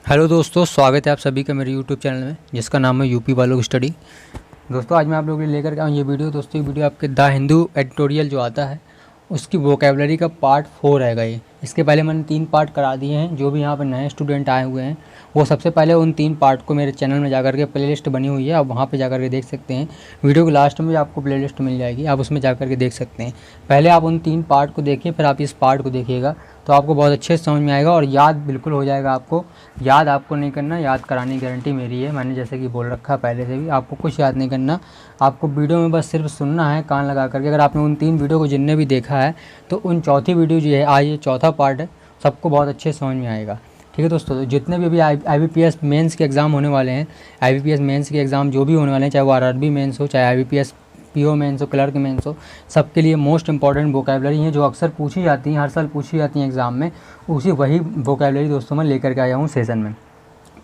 Hello दोस्तों, स्वागत है आप सभी का मेरे यूट्यूब चैनल में जिसका नाम है यूपी वालों की स्टडी। दोस्तों आज मैं आप लोगों के लिए लेकर के आऊँ ये वीडियो। दोस्तों ये वीडियो आपके द हिंदू एडिटोरियल जो आता है उसकी वोकेबलरी का पार्ट 4 रहेगा ये। इसके पहले मैंने 3 पार्ट करा दिए हैं। जो भी यहाँ पर नए स्टूडेंट आए हुए हैं वो सबसे पहले उन 3 पार्ट को मेरे चैनल में जाकर के प्लेलिस्ट बनी हुई है, आप वहाँ पे जाकर के देख सकते हैं। वीडियो के लास्ट में भी आपको प्लेलिस्ट मिल जाएगी, आप उसमें जाकर के देख सकते हैं। पहले आप उन 3 पार्ट को देखिए, फिर आप इस पार्ट को देखिएगा तो आपको बहुत अच्छे से समझ में आएगा और याद बिल्कुल हो जाएगा। आपको याद आपको नहीं करना, याद कराने की गारंटी मेरी है। मैंने जैसे कि बोल रखा पहले से भी, आपको कुछ याद नहीं करना, आपको वीडियो में बस सिर्फ सुनना है कान लगा करके। अगर आपने उन 3 वीडियो को जिनने भी देखा है तो उन चौथी वीडियो जो है, आज ये चौथा पार्ट है, सबको बहुत अच्छे से समझ में आएगा। ठीक है दोस्तों, तो जितने भी अभी IBPS मेंस के एग्ज़ाम होने वाले हैं, IBPS मेंस के एग्ज़ाम जो भी होने वाले हैं, चाहे वो RRB मेंस हो, चाहे IBPS PO मेंस हो, क्लर्क मेंस हो, सबके लिए मोस्ट इंपॉर्टेंट वोकेबलरी है जो अक्सर पूछी जाती हैं, हर साल पूछी जाती हैं एग्ज़ाम में। वही वोकेबलरी दोस्तों मैं लेकर के आया हूँ सेशन में।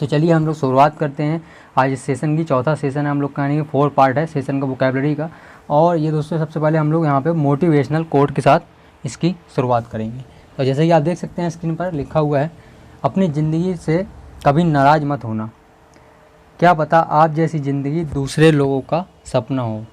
तो चलिए हम लोग शुरुआत करते हैं। आज इस सेशन की चौथा सेशन है हम लोग का, यानी कि 4 पार्ट है सेशन का वोकेबलरी का। और ये दोस्तों सबसे पहले हम लोग यहाँ पे मोटिवेशनल कोट के साथ इसकी शुरुआत करेंगे। तो जैसे कि आप देख सकते हैं स्क्रीन पर लिखा हुआ है, अपनी ज़िंदगी से कभी नाराज़ मत होना, क्या पता आप जैसी ज़िंदगी दूसरे लोगों का सपना हो।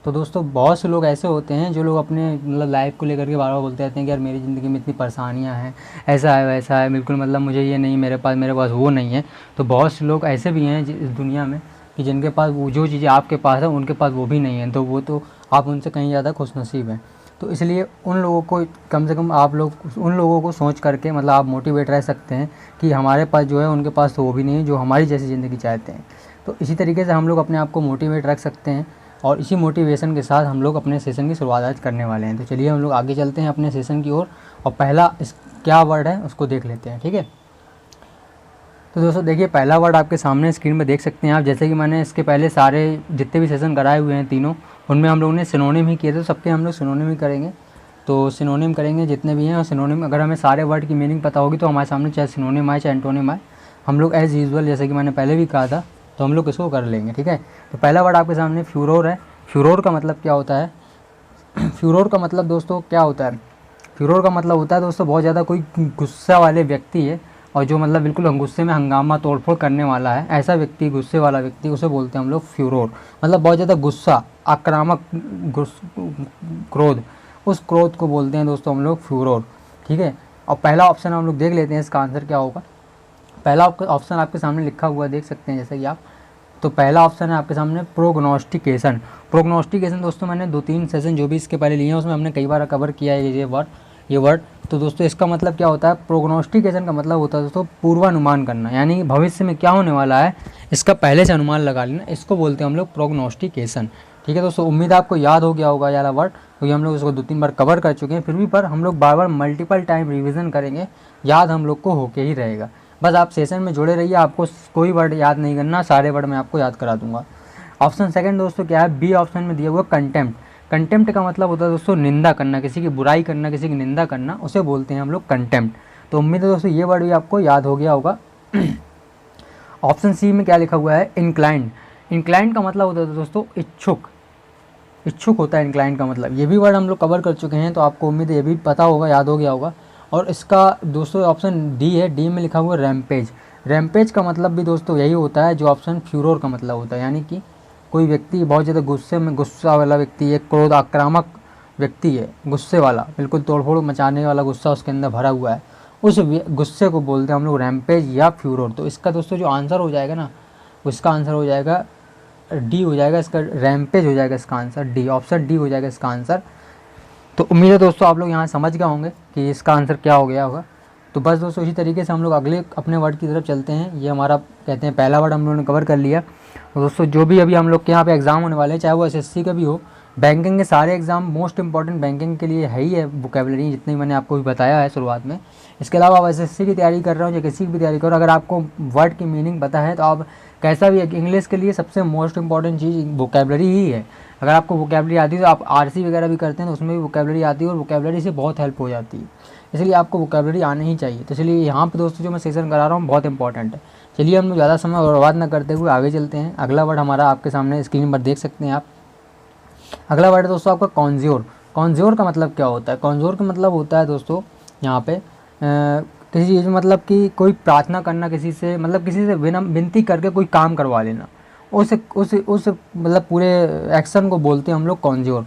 तो दोस्तों बहुत से लोग ऐसे होते हैं जो लोग अपने मतलब लाइफ को लेकर के बार बार बोलते रहते हैं कि यार मेरी ज़िंदगी में इतनी परेशानियां हैं, ऐसा है वैसा है, बिल्कुल मतलब मुझे ये नहीं, मेरे पास वो नहीं है। तो बहुत से लोग ऐसे भी हैं इस दुनिया में कि जिनके पास वो जो चीज़ें आपके पास है उनके पास वो भी नहीं है। तो वो तो आप उनसे कहीं ज़्यादा खुशनसीब हैं। तो इसलिए उन लोगों को कम से कम आप लोग उन लोगों को सोच करके मतलब आप मोटिवेट रह सकते हैं कि हमारे पास जो है उनके पास तो वो भी नहीं है जो हमारी जैसी ज़िंदगी चाहते हैं। तो इसी तरीके से हम लोग अपने आप को मोटिवेट रख सकते हैं और इसी मोटिवेशन के साथ हम लोग अपने सेशन की शुरुआत आज करने वाले हैं। तो चलिए हम लोग आगे चलते हैं अपने सेशन की ओर और पहला क्या वर्ड है उसको देख लेते हैं। ठीक है, तो दोस्तों देखिए पहला वर्ड आपके सामने स्क्रीन में देख सकते हैं आप। जैसे कि मैंने इसके पहले सारे जितने भी सेशन कराए हुए हैं तीनों, उनमें हम लोगों ने सिनोनिम ही किए थे, तो सबके हम लोग सिनोनिम ही करेंगे। तो सिनोनिम करेंगे जितने भी हैं, और सिनोनिम अगर हमें सारे वर्ड की मीनिंग पता होगी तो हमारे सामने चाहे सिनोनिम आए चाहे एंटोनिम आए, हम लोग एज़ यूजुअल जैसे कि मैंने पहले भी कहा था तो हम लोग इसको कर लेंगे। ठीक है, तो पहला वर्ड आपके सामने फ्यूरोर है। फ्यूरोर का मतलब क्या होता है? फ्यूरोर का मतलब दोस्तों क्या होता है? फ्यूरोर का मतलब होता है दोस्तों बहुत ज़्यादा कोई गुस्सा वाले व्यक्ति है और जो मतलब बिल्कुल गुस्से में हंगामा तोड़फोड़ करने वाला है, ऐसा व्यक्ति, गुस्से वाला व्यक्ति, उसे बोलते हैं हम लोग फ्यूरोर। मतलब बहुत ज़्यादा गुस्सा, आक्रामक क्रोध, उस क्रोध को बोलते हैं दोस्तों हम लोग फ्यूरोर। ठीक है, और पहला ऑप्शन हम लोग देख लेते हैं इसका आंसर क्या होगा। पहला ऑप्शन आपके सामने लिखा हुआ देख सकते हैं जैसे कि आप। तो पहला ऑप्शन है आपके सामने प्रोग्नोस्टिकेशन। प्रोग्नोस्टिकेशन दोस्तों मैंने 2-3 सेशन जो भी इसके पहले लिए हैं उसमें हमने कई बार कवर किया है ये वर्ड। तो दोस्तों इसका मतलब क्या होता है? प्रोग्नोस्टिकेशन का मतलब होता है दोस्तों पूर्वानुमान करना, यानी भविष्य में क्या होने वाला है इसका पहले से अनुमान लगा लेना, इसको बोलते हैं हम लोग प्रोग्नोस्टिकेशन। ठीक है दोस्तों, उम्मीद आपको याद हो गया होगा ये वाला वर्ड, क्योंकि हम लोग इसको 2-3 बार कवर कर चुके हैं। फिर भी पर हम लोग बार बार मल्टीपल टाइम रिविज़न करेंगे, याद हम लोग को होके ही रहेगा। बस आप सेशन में जुड़े रहिए, आपको कोई वर्ड याद नहीं करना, सारे वर्ड मैं आपको याद करा दूंगा। ऑप्शन सेकंड दोस्तों क्या है? बी ऑप्शन में दिया हुआ कंटेम्प्ट। कंटेम्प्ट का मतलब होता है दोस्तों निंदा करना, किसी की बुराई करना, किसी की निंदा करना, उसे बोलते हैं हम लोग कंटेम्प्ट। तो उम्मीद है दोस्तों ये वर्ड भी आपको याद हो गया होगा। ऑप्शन सी में क्या लिखा हुआ है? इंक्लाइंड। इंक्लाइंड का मतलब होता है दोस्तों इच्छुक, इच्छुक होता है इंक्लाइंड का मतलब। ये भी वर्ड हम लोग कवर कर चुके हैं तो आपको उम्मीद है ये भी पता होगा, याद हो गया होगा। और इसका दोस्तों ऑप्शन डी है, डी में लिखा हुआ है रैम्पेज। रैम्पेज का मतलब भी दोस्तों यही होता है जो ऑप्शन फ्यूरोर का मतलब होता है, यानी कि कोई व्यक्ति बहुत ज़्यादा गुस्सा वाला व्यक्ति है, क्रोध, आक्रामक व्यक्ति है, गुस्से वाला, बिल्कुल तोड़फोड़ मचाने वाला गुस्सा उसके अंदर भरा हुआ है, उस गुस्से को बोलते हैं हम लोग रैम्पेज या फ्यूरोर। तो इसका दोस्तों जो आंसर हो जाएगा ना, उसका आंसर हो जाएगा डी हो जाएगा, इसका रैम्पेज हो जाएगा इसका आंसर, डी, ऑप्शन डी हो जाएगा इसका आंसर। तो उम्मीद है दोस्तों आप लोग यहाँ समझ गए होंगे कि इसका आंसर क्या हो गया होगा। तो बस दोस्तों इसी तरीके से हम लोग अगले अपने वर्ड की तरफ चलते हैं। ये हमारा कहते हैं पहला वर्ड हम लोगों ने कवर कर लिया। तो दोस्तों जो भी अभी हम लोग के यहाँ पे एग्ज़ाम होने वाले हैं, चाहे वो SSC का भी हो, बैंकिंग के सारे एग्ज़ाम मोस्ट इंपॉर्टेंट बैंकिंग के लिए है ही है वोकेबलरी, जितनी मैंने आपको भी बताया है शुरुआत में। इसके अलावा आप SSC की तैयारी कर रहे हो या किसी की भी तैयारी करो, अगर आपको वर्ड की मीनिंग पता है तो आप कैसा भी, इंग्लिश के लिए सबसे मोस्ट इंपॉर्टेंट चीज़ वोकेबलरी ही है। अगर आपको वोकेबलरी आती है तो आप RC वगैरह भी करते हैं तो उसमें भी वोकेबलरी आती है और वोकेबलरी से बहुत हेल्प हो जाती है, इसलिए आपको वोकेबलरी आनी ही चाहिए। तो चलिए यहाँ पे दोस्तों जो मैं सेशन करा रहा हूँ बहुत इंपॉर्टेंट है। चलिए हम लोग ज़्यादा समय बर्बाद न करते हुए आगे चलते हैं। अगला वर्ड हमारा आपके सामने स्क्रीन पर देख सकते हैं आप। अगला वर्ड है दोस्तों आपका कॉन्ज्योर। कॉन्ज्योर का मतलब क्या होता है? कॉन्ज्योर का मतलब होता है दोस्तों यहाँ पे किसी चीज़ में मतलब कि कोई प्रार्थना करना किसी से, मतलब किसी से विनती करके कोई काम करवा लेना, उस मतलब पूरे एक्शन को बोलते हैं हम लोग कॉन्ज्योर।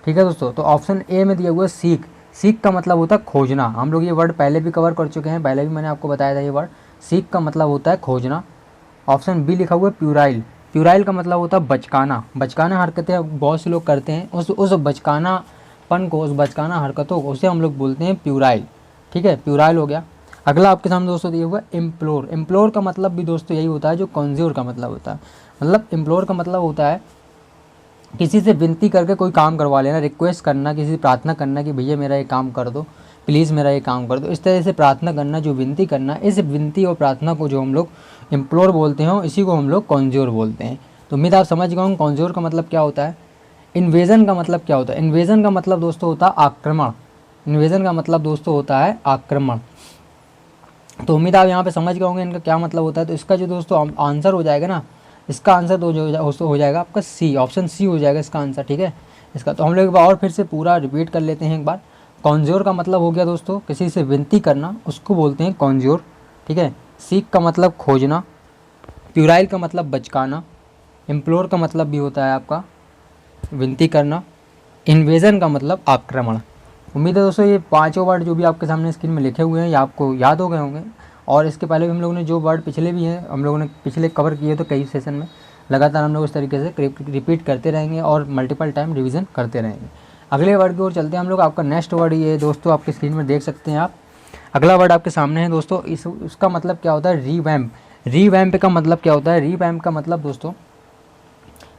ठीक है दोस्तों, तो ऑप्शन ए में दिया हुआ है सीक। सीक का मतलब होता है खोजना। हम लोग ये वर्ड पहले भी कवर कर चुके हैं, पहले भी मैंने आपको बताया था ये वर्ड। सीक का मतलब होता है खोजना। ऑप्शन बी लिखा हुआ है प्यूराइल। प्यूराइल का मतलब होता है बचकाना। बचकाना हरकतें बहुत से लोग करते हैं, उस बचकानापन को, उस बचकाना हरकतों को, उसे हम लोग बोलते हैं प्यूराइल। ठीक है, प्यूराइल हो गया। अगला आपके सामने दोस्तों दिया हुआ है इम्प्लोर। इम्प्लोर का मतलब भी दोस्तों यही होता है जो कॉन्ज्योर का मतलब होता है। मतलब इम्प्लोर का मतलब होता है किसी से विनती करके कोई काम करवा लेना, रिक्वेस्ट करना, किसी से प्रार्थना करना कि भैया मेरा ये काम कर दो, प्लीज़ मेरा ये काम कर दो। इस तरह से प्रार्थना करना, जो विनती करना, इस विनती और प्रार्थना को जो हम लोग इम्प्लोर बोलते हैं, इसी को हम लोग कॉन्ज्योर बोलते हैं। तो उम्मीद आप समझ गए होंगे कॉन्ज्योर का मतलब क्या होता है। इन्वेजन का मतलब क्या होता है। इन्वेजन का मतलब दोस्तों होता है आक्रमण। इन्वेजन का मतलब दोस्तों होता है आक्रमण। तो उम्मीद आप यहाँ पे समझ गए होंगे इनका क्या मतलब होता है। तो इसका जो दोस्तों आंसर हो जाएगा ना, इसका आंसर तो जो हो जाएगा आपका सी, ऑप्शन सी हो जाएगा इसका आंसर। ठीक है, इसका तो हम लोग एक बार और फिर से पूरा रिपीट कर लेते हैं एक बार। कॉन्ज्योर का मतलब हो गया दोस्तों किसी से विनती करना, उसको बोलते हैं कॉन्ज्योर। ठीक है, सीक का मतलब खोजना, प्यूराइल का मतलब बचकाना, इम्प्लोर का मतलब भी होता है आपका विनती करना, इन्वेजन का मतलब आक्रमण। उम्मीद है दोस्तों ये पांचों वर्ड जो भी आपके सामने स्क्रीन में लिखे हुए हैं ये आपको याद हो गए होंगे। और इसके पहले भी हम लोगों ने जो वर्ड पिछले भी हैं हम लोगों ने पिछले कवर किए तो कई सेशन में लगातार हम लोग इस तरीके से रिपीट करते रहेंगे और मल्टीपल टाइम रिवीजन करते रहेंगे। अगले वर्ड की ओर चलते हैं हम लोग। आपका नेक्स्ट वर्ड ये दोस्तों आपके स्क्रीन में देख सकते हैं आप। अगला वर्ड आपके सामने है दोस्तों। उसका मतलब क्या होता है, रीवैम्प। रीवैम्प का मतलब क्या होता है। रीवैम्प का मतलब दोस्तों,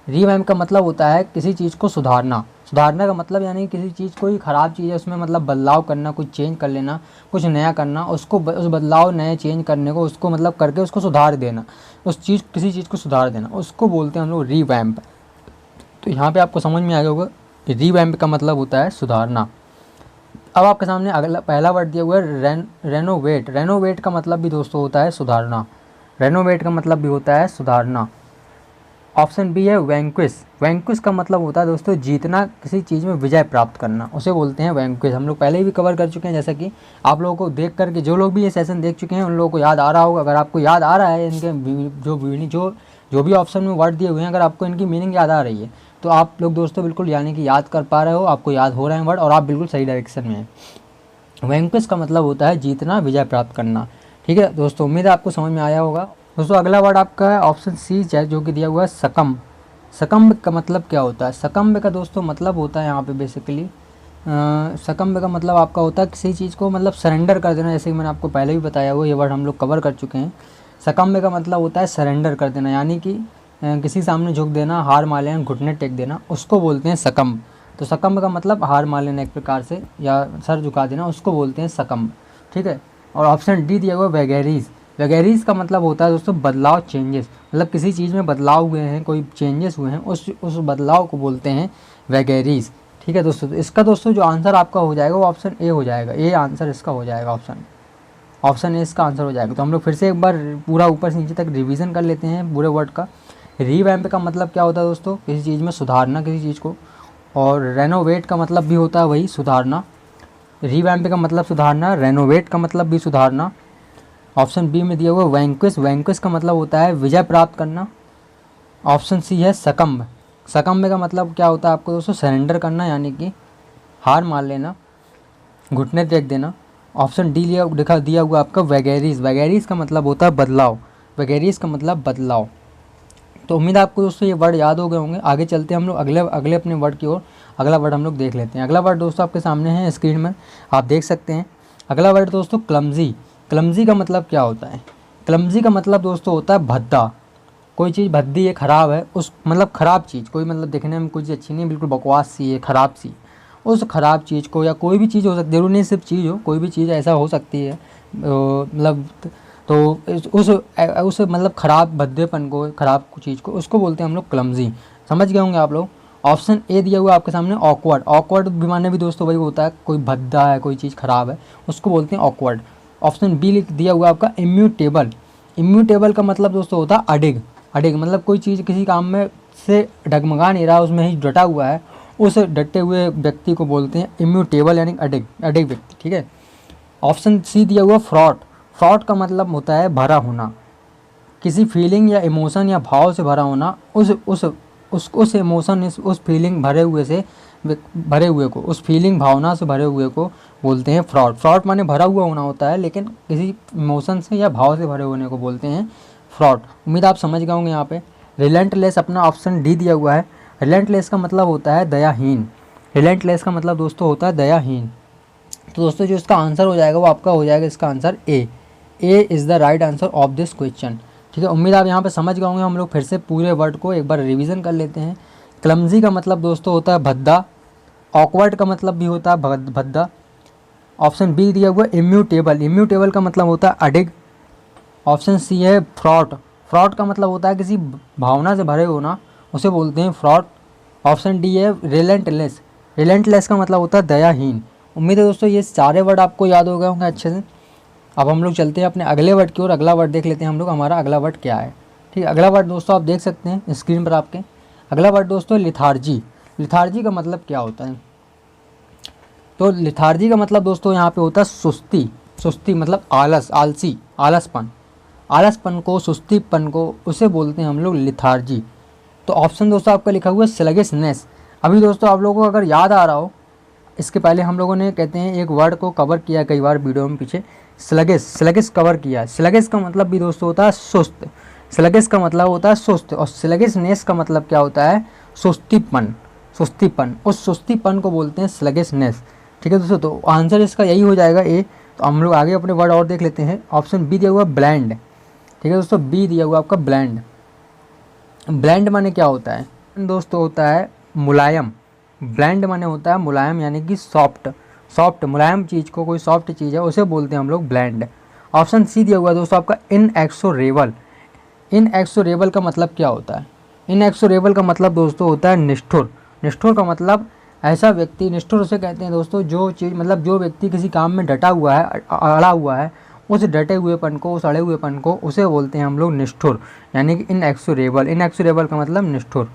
रीवैम्प का मतलब होता है किसी चीज़ को सुधारना। सुधारना का मतलब यानी किसी चीज़ कोई ख़राब चीज़ है उसमें मतलब बदलाव करना, कुछ चेंज कर लेना, कुछ नया करना, उसको उस बदलाव नए चेंज करने को उसको मतलब करके उसको सुधार देना, उस चीज़ किसी चीज़ को सुधार देना, उसको बोलते हैं हम लोग रीवैम्प। तो यहाँ पे आपको समझ में आ गया होगा कि रीवैम्प का मतलब होता है सुधारना। अब आपके सामने अगला पहला वर्ड दिया हुआ है रेनोवेट। रेनोवेट का मतलब भी दोस्तों होता है सुधारना। रेनोवेट का मतलब भी होता है सुधारना। ऑप्शन बी है वैंक्विश। वैंक्विश का मतलब होता है दोस्तों जीतना, किसी चीज़ में विजय प्राप्त करना, उसे बोलते हैं वैंक्विश। हम लोग पहले भी कवर कर चुके हैं, जैसा कि आप लोगों को देख करके जो लोग भी ये सेशन देख चुके हैं उन लोगों को याद आ रहा होगा। अगर आपको याद आ रहा है इनके जो भी ऑप्शन में वर्ड दिए हुए हैं, अगर आपको इनकी मीनिंग याद आ रही है तो आप लोग दोस्तों बिल्कुल यानी कि याद कर पा रहे हो, आपको याद हो रहे हैं वर्ड और आप बिल्कुल सही डायरेक्शन में हैं। वैंक्विश का मतलब होता है जीतना, विजय प्राप्त करना। ठीक है दोस्तों, उम्मीद है आपको समझ में आया होगा। दोस्तों अगला वर्ड आपका है ऑप्शन सी जो कि दिया हुआ है सकम। सकम्ब का मतलब क्या होता है। सकम्ब का दोस्तों मतलब होता है यहाँ पे बेसिकली सकम्ब का मतलब आपका होता है किसी चीज़ को मतलब सरेंडर कर देना। जैसे कि मैंने आपको पहले भी बताया हुआ, ये वर्ड हम लोग कवर कर चुके हैं। सकम्ब का मतलब होता है सरेंडर कर देना, यानी कि किसी सामने झुक देना, हार मान लेना, घुटने टेक देना, उसको बोलते हैं सकम्ब। तो सकम्ब का मतलब हार मान लेना एक प्रकार से, या सर झुका देना, उसको बोलते हैं सकम्ब। ठीक है, और ऑप्शन डी दिया हुआ वैगेरीज। वैगेरीज का मतलब होता है दोस्तों बदलाव, चेंजेस, मतलब किसी चीज़ में बदलाव हुए हैं, कोई चेंजेस हुए हैं, उस बदलाव को बोलते हैं वैगेरीज। ठीक है दोस्तों, तो इसका दोस्तों जो आंसर आपका हो जाएगा वो ऑप्शन ए हो जाएगा। ए आंसर इसका हो जाएगा, ऑप्शन ए इसका आंसर हो जाएगा। तो हम लोग फिर से एक बार पूरा ऊपर से नीचे तक रिवीजन कर लेते हैं पूरे वर्ड का। रीवैम्प का मतलब क्या होता है दोस्तों, किसी चीज़ में सुधारना किसी चीज़ को। और रेनोवेट का मतलब भी होता है वही सुधारना। रीवैम्प का मतलब सुधारना, रेनोवेट का मतलब भी सुधारना। ऑप्शन बी में दिया हुआ वैंक्विश। वैंक्विश का मतलब होता है विजय प्राप्त करना। ऑप्शन सी है सकम्ब। सकम्ब का मतलब क्या होता है आपको दोस्तों, सरेंडर करना, यानी कि हार मान लेना, घुटने टेक देना। ऑप्शन डी दिया हुआ आपका वैगेरीज। वैगेरीज का मतलब होता है बदलाव। वैगेरीज का मतलब बदलाव। तो उम्मीद है आपको दोस्तों ये वर्ड याद हो गए होंगे। आगे चलते हैं हम लोग अगले अपने वर्ड की ओर। अगला वर्ड हम लोग देख लेते हैं। अगला वर्ड दोस्तों आपके सामने है स्क्रीन में, आप देख सकते हैं। अगला वर्ड दोस्तों क्लमजी। क्लमजी का मतलब क्या होता है। क्लमजी का मतलब दोस्तों होता है भद्दा। कोई चीज़ भद्दी है, ख़राब है, उस मतलब ख़राब चीज़, कोई मतलब देखने में कुछ अच्छी नहीं, बिल्कुल बकवास सी है, ख़राब सी, उस ख़राब चीज़ को, या कोई भी चीज़ हो सकती है, जरूरी नहीं सिर्फ चीज़ हो, कोई भी चीज़ ऐसा हो सकती है मतलब, तो उस मतलब ख़राब भद्देपन को, ख़राब चीज़ को, उसको बोलते हैं हम लोग क्लमजी। समझ गए होंगे आप लोग। ऑप्शन ए दिया हुआ आपके सामने ऑकवर्ड। ऑकवर्ड भी माने भी दोस्तों वही होता है, कोई भद्दा है, कोई चीज़ ख़राब है, उसको बोलते हैं ऑकवर्ड। ऑप्शन बी दिया हुआ आपका इम्यूटेबल। इम्यूटेबल का मतलब दोस्तों होता है अडिग। अडिग मतलब कोई चीज़ किसी काम में से डगमगा नहीं रहा, उसमें ही डटा हुआ है, उस डटे हुए व्यक्ति को बोलते हैं इम्यूटेबल, यानी अडिग व्यक्ति। ठीक है। ऑप्शन सी दिया हुआ फ्रॉड। फ्रॉड का मतलब होता है भरा होना, किसी फीलिंग या इमोशन या भाव से भरा होना। उस इमोशन उस फीलिंग भरे हुए को उस फीलिंग भावना से भरे हुए को बोलते हैं फ्रॉड। फ्रॉड माने भरा हुआ होना होता है, लेकिन किसी इमोशन से या भाव से भरे होने को बोलते हैं फ्रॉड। उम्मीद आप समझ गए होंगे। यहाँ पे रिलेंटलेस अपना ऑप्शन डी दिया हुआ है। रिलेंटलेस का मतलब होता है दयाहीन। रिलेंटलेस का मतलब दोस्तों होता है दयाहीन। तो दोस्तों जो इसका आंसर हो जाएगा वो आपका हो जाएगा इसका answer A is the right answer of this question. ठीक है, उम्मीद आप यहाँ पे समझ गए होंगे। हम लोग फिर से पूरे वर्ड को एक बार रिवीजन कर लेते हैं। क्लमजी का मतलब दोस्तों होता है भद्दा। ऑकवर्ड का मतलब भी होता है भद्दा। ऑप्शन बी दिया हुआ इम्यूटेबल। इम्यूटेबल का मतलब होता है अडिग। ऑप्शन सी है फ्रॉड। फ्रॉड का मतलब होता है किसी भावना से भरे होना, उसे बोलते हैं फ्रॉड। ऑप्शन डी है रिलेंटलेस। रिलेंटलेस का मतलब होता है दयाहीन। उम्मीद है दोस्तों ये सारे वर्ड आपको याद हो गए होंगे अच्छे से। अब हम लोग चलते हैं अपने अगले वर्ड की ओर। अगला वर्ड देख लेते हैं हम लोग, हमारा अगला वर्ड क्या है। ठीक है, अगला वर्ड दोस्तों आप देख सकते हैं स्क्रीन पर आपके। अगला वर्ड दोस्तों लिथार्जी। लिथार्जी का मतलब क्या होता है? तो लिथार्जी का मतलब दोस्तों यहाँ पे होता है सुस्ती। सुस्ती मतलब आलस, आलसी, आलसपन। आलसपन को, सुस्तीपन को, उसे बोलते हैं हम लोग लिथार्जी। तो ऑप्शन दोस्तों आपका लिखा हुआ है स्लगिशनेस। अभी दोस्तों आप लोगों को अगर याद आ रहा हो, इसके पहले हम लोगों ने कहते हैं एक वर्ड को कवर किया कई बार वीडियो में पीछे, स्लगिश। स्लगिश कवर किया। स्लगिश का मतलब भी दोस्तों होता है सुस्त। स्लगिश का मतलब होता है सुस्त, और स्लगिशनेस का मतलब क्या होता है? सुस्तीपन। सुस्तीपन, उस सुस्तीपन को बोलते हैं स्लगिशनेस। ठीक है दोस्तों, तो आंसर इसका यही हो जाएगा ए। तो हम लोग आगे अपने वर्ड और देख लेते हैं। ऑप्शन बी दिया हुआ ब्लैंड। ठीक है दोस्तों, बी दिया हुआ आपका ब्लैंड। ब्लैंड माने क्या होता है दोस्तों? होता है मुलायम। ब्लैंड माने होता है मुलायम, यानी कि सॉफ्ट। सॉफ्ट, मुलायम चीज़ को, कोई सॉफ्ट चीज़ है उसे बोलते हैं हम लोग ब्लैंड। ऑप्शन सी दिया हुआ है दोस्तों आपका इनएक्सोरेबल। इनएक्सोरेबल का मतलब क्या होता है? इनएक्सोरेबल का मतलब दोस्तों होता है निष्ठुर। निष्ठुर का मतलब ऐसा व्यक्ति, निष्ठुर उसे कहते हैं दोस्तों जो चीज़, मतलब जो व्यक्ति किसी काम में डटा हुआ है, अड़ा हुआ है, उस डटे हुएपन को, उस अड़े हुएपन को, उसे बोलते हैं हम लोग निष्ठुर, यानी कि इनएक्सोरेबल। इनएक्सोरेबल का मतलब निष्ठुर।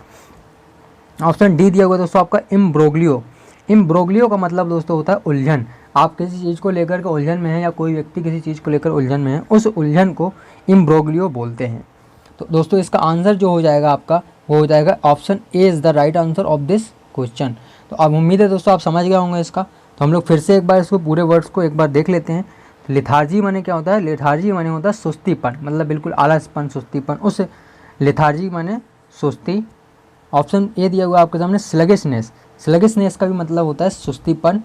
ऑप्शन डी दिया हुआ दोस्तों आपका इम्ब्रोग्लियो। इम्ब्रोग्लियो का मतलब दोस्तों होता है उलझन। आप किसी चीज़ को लेकर के उलझन में हैं, या कोई व्यक्ति किसी चीज़ को लेकर उलझन में है, उस उलझन को इम्ब्रोग्लियो बोलते हैं। तो दोस्तों इसका आंसर जो हो जाएगा आपका, वो हो जाएगा option A is the right answer of this question. तो अब उम्मीद है दोस्तों आप समझ गए होंगे इसका। तो हम लोग फिर से एक बार इसको पूरे वर्ड्स को एक बार देख लेते हैं। लिथार्जी माने क्या होता है? लिथार्जी माने होता है सुस्तीपन, मतलब बिल्कुल आलसपन, सुस्तीपन। उस लिथार्जी माने सुस्ती। ऑप्शन ए दिया हुआ आपके सामने स्लगिशनेस। स्लगिशनेस का भी मतलब होता है सुस्तीपन।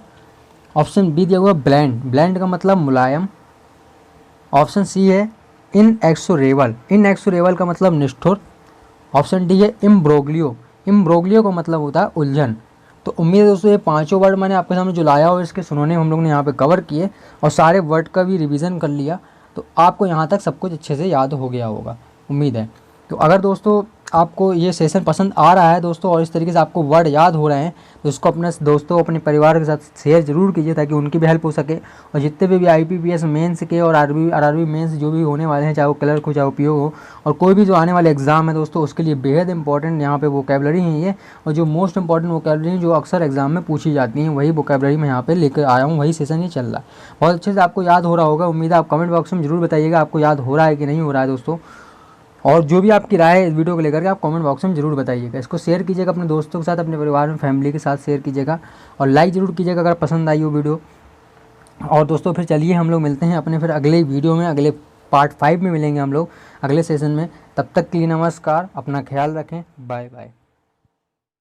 ऑप्शन बी दिया हुआ ब्लैंड। ब्लैंड का मतलब मुलायम। ऑप्शन सी है इनएक्सोरेबल। इनएक्सोरेबल का मतलब निष्ठुर। ऑप्शन डी है इम्ब्रोग्लियो। इम्ब्रोग्लियो का मतलब होता है उलझन। तो उम्मीद है दोस्तों ये पांचों वर्ड मैंने आपके सामने जो लाया और इसके सुनोने हम लोग ने यहाँ पे कवर किए, और सारे वर्ड का भी रिवीजन कर लिया। तो आपको यहाँ तक सब कुछ अच्छे से याद हो गया होगा, उम्मीद है। तो अगर दोस्तों आपको ये सेशन पसंद आ रहा है दोस्तों, और इस तरीके से आपको वर्ड याद हो रहे हैं, तो इसको अपने दोस्तों, अपने परिवार के साथ शेयर जरूर कीजिए, ताकि उनकी भी हेल्प हो सके। और जितने भी IPPS मेंस के और RRB मेंस जो भी होने वाले हैं, चाहे वो क्लर्क हो, चाहे वो PO हो, और कोई भी जो आने वाले एग्जाम है दोस्तों, उसके लिए बेहद इंपॉर्टेंट यहाँ पे वोकैबलरी है ये। और जो मोस्ट इंपॉर्टेंट वोकैबलरी जो अक्सर एग्जाम में पूछी जाती हैं, वही वोकैबलरी मैं यहाँ पे लेकर आया हूँ, वही सेशन ये चल रहा है। बहुत अच्छे से आपको याद हो रहा होगा, उम्मीद है। आप कमेंट बॉक्स में जरूर बताइएगा आपको याद हो रहा है कि नहीं हो रहा है दोस्तों। और जो भी आपकी राय है इस वीडियो को लेकर के, आप कमेंट बॉक्स में जरूर बताइएगा। इसको शेयर कीजिएगा अपने दोस्तों के साथ, अपने परिवार में, फैमिली के साथ शेयर कीजिएगा, और लाइक ज़रूर कीजिएगा अगर पसंद आई हो वीडियो। और दोस्तों फिर चलिए हम लोग मिलते हैं अपने फिर अगले वीडियो में, अगले पार्ट 5 में मिलेंगे हम लोग अगले सेशन में। तब तक के लिए नमस्कार, अपना ख्याल रखें, बाय बाय।